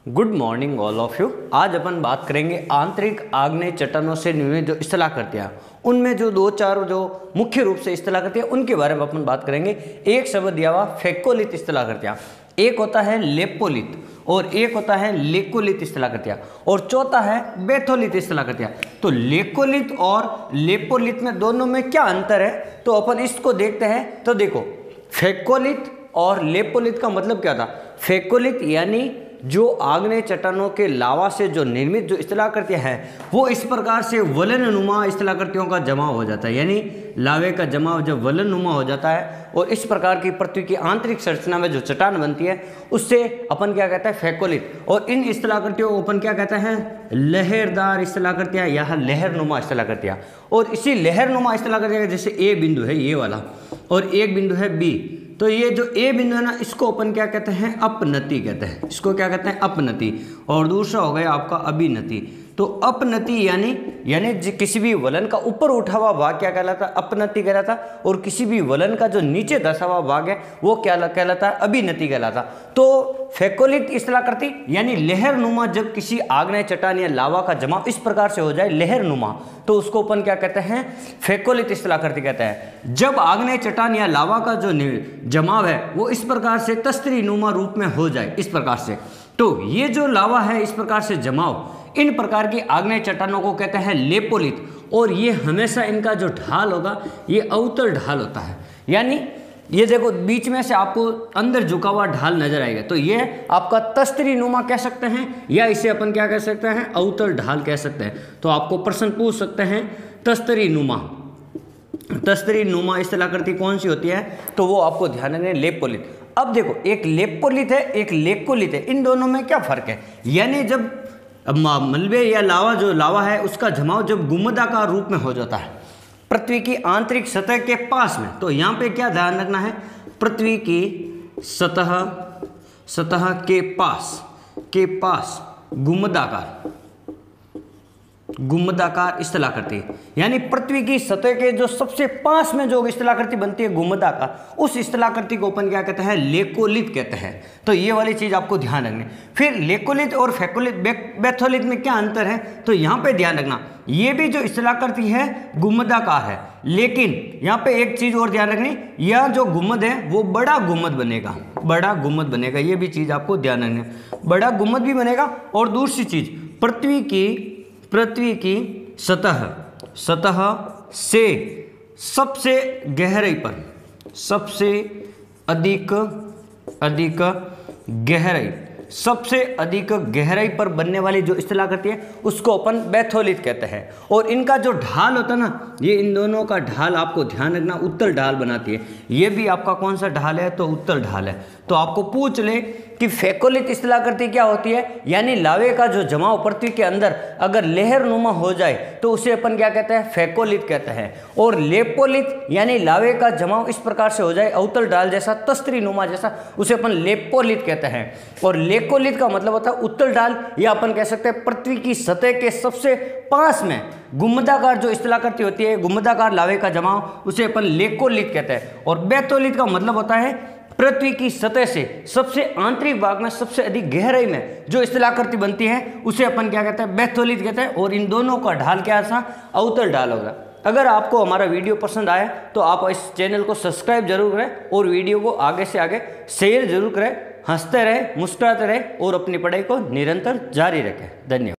Good morning all of you. आज अपन बात करेंगे आंतरिक आग्नेय चट्टानों से निर्मित जो स्थलाकृतियाँ, उनमें जो दो चार जो मुख्य रूप से स्थलाकृतियाँ उनके बारे में अपन बात करेंगे। एक शब्द दिया हुआ फेकोलित स्थलाकृतियाँ, एक होता है लेपोलित और एक होता है लेकोलित स्थलाकृतियाँ और चौथा है बेथोलित स्थलाकृतियाँ। तो लेकोलित और लेपोलित में दोनों में क्या अंतर है, तो अपन इसको देखते हैं। तो देखो, फेकोलित और लेपोलित का मतलब क्या था। फेकोलित यानी जो आग्नेय चट्टानों के लावा से जो निर्मित जो स्थलाकृतियाँ हैं वो इस प्रकार से वलननुमा स्थलाकृतियों का जमाव हो जाता है, यानी लावे का जमाव जब वलननुमा हो जाता है और इस प्रकार की पृथ्वी की आंतरिक संरचना में जो चट्टान बनती है उससे अपन क्या कहते हैं, फेकोलित। और इन स्थलाकृतियों को अपन क्या कहते हैं, लहरदार स्थलाकृतियाँ या लहरनुमा स्थलाकृतियाँ। और इसी लहरनुमा स्थलाकृतियाँ जैसे ए बिंदु है ये वाला और एक बिंदु है बी, तो ये जो ए बिंदु है ना, इसको अपन क्या कहते हैं, अपनति कहते हैं। इसको क्या कहते हैं, अपनति। और दूसरा हो गया आपका अभिनति। तो अपनति यानी किसी भी वलन का ऊपर उठा हुआ भाग क्या कहलाता है, अपनति कहलाता। और किसी भी वलन का जो नीचे धसा हुआ भाग है वो क्या कहलाता है, अभिनति कहलाता। तो फेकोलित स्थलाकृति यानी लहरनुमा, जब किसी आग्नेय चट्टान या लावा का जमाव इस प्रकार से हो जाए लहरनुमा, तो उसको अपन क्या कहते हैं, फेकोलित स्थलाकृति कहते हैं। जब आग्नेय चट्टान या लावा का जो जमाव है वो इस प्रकार से तस्तरीनुमा रूप में हो जाए इस प्रकार से, तो ये जो लावा है इस प्रकार से जमाव, इन प्रकार की आग्नेय चट्टानों को कहते हैं लेपोलित। और ये हमेशा इनका जो ढाल होगा ये अवतल ढाल होता है, यानी ये देखो बीच में से आपको अंदर झुका हुआ ढाल नजर आएगा, तो ये आपका तस्तरीनुमा कह सकते हैं या इसे अपन क्या कह सकते हैं, अवतल ढाल कह सकते हैं। तो आपको प्रश्न पूछ सकते हैं तस्तरीनुमा स्थलाकृति कौन सी होती है, तो वो आपको ध्यान रखना, लेपोलित। अब देखो, एक लेपोलित है एक लेकोलित है, इन दोनों में क्या फर्क है। यानी जब मलबे या जो लावा है उसका जमाव जब गुम्बदाकार रूप में हो जाता है पृथ्वी की आंतरिक सतह के पास में, तो यहाँ पे क्या ध्यान रखना है, पृथ्वी की सतह के पास गुम्बदाकार स्थलाकृति, यानी पृथ्वी की सतह के जो सबसे पास में जो स्थलाकृति बनती है गुम्बदाकार, उस स्थलाकृति को अपन क्या कहते हैं, लेकोलित कहते हैं। तो ये वाली चीज आपको ध्यान रखनी। फिर लेकोलित और फेकोलित बेथोलित में क्या अंतर है, तो यहाँ पे ध्यान रखना, ये भी जो स्थलाकृति है गुम्बदाकार है, लेकिन यहाँ पे एक चीज और ध्यान रखनी, यह जो गुम्बद है वो बड़ा गुम्बद बनेगा, ये भी चीज आपको ध्यान रखनी, बड़ा गुम्बद भी बनेगा। और दूसरी चीज, पृथ्वी की सतह से सबसे गहराई पर, सबसे अधिक गहराई पर बनने वाली जो स्थलाकृति है उसको अपन बेथोलित कहते हैं। और इनका जो ढाल होता है ना, ये इन दोनों का ढाल आपको ध्यान रखना उत्तल ढाल बनाती है। ये भी आपका कौन सा ढाल है, तो उत्तल ढाल है। तो आपको पूछ ले कि फेकोलित स्थलाकृति क्या होती है, यानी लावे का जो जमाव पृथ्वी के अंदर अगर लहरनुमा हो जाए तो उसे अपन क्या कहते हैं, फेकोलित कहते हैं। और लेपोलित यानी लावे का जमाव इस प्रकार से हो जाए अवतल ढाल जैसा, तस्तरीनुमा जैसा, उसे अपन लेपोलित कहते हैं। और लेकोलित का मतलब होता है उत्तल ढाल, या अपन कह सकते हैं पृथ्वी की सतह के सबसे पास में गुम्बदाकार जो स्थलाकृति होती है, गुम्बदाकार लावे का जमाव, उसे अपन लेकोलित कहते हैं। और बेथोलित का मतलब होता है पृथ्वी की सतह से सबसे आंतरिक भाग में सबसे अधिक गहराई में जो स्थलाकृति बनती है उसे अपन क्या कहते हैं, बेथोलित कहते हैं। और इन दोनों का ढाल क्या था, अवतल ढाल होगा। अगर आपको हमारा वीडियो पसंद आए तो आप इस चैनल को सब्सक्राइब जरूर करें और वीडियो को आगे से आगे शेयर जरूर करें। हंसते रहे, मुस्कुराते रहे और अपनी पढ़ाई को निरंतर जारी रखें। धन्यवाद।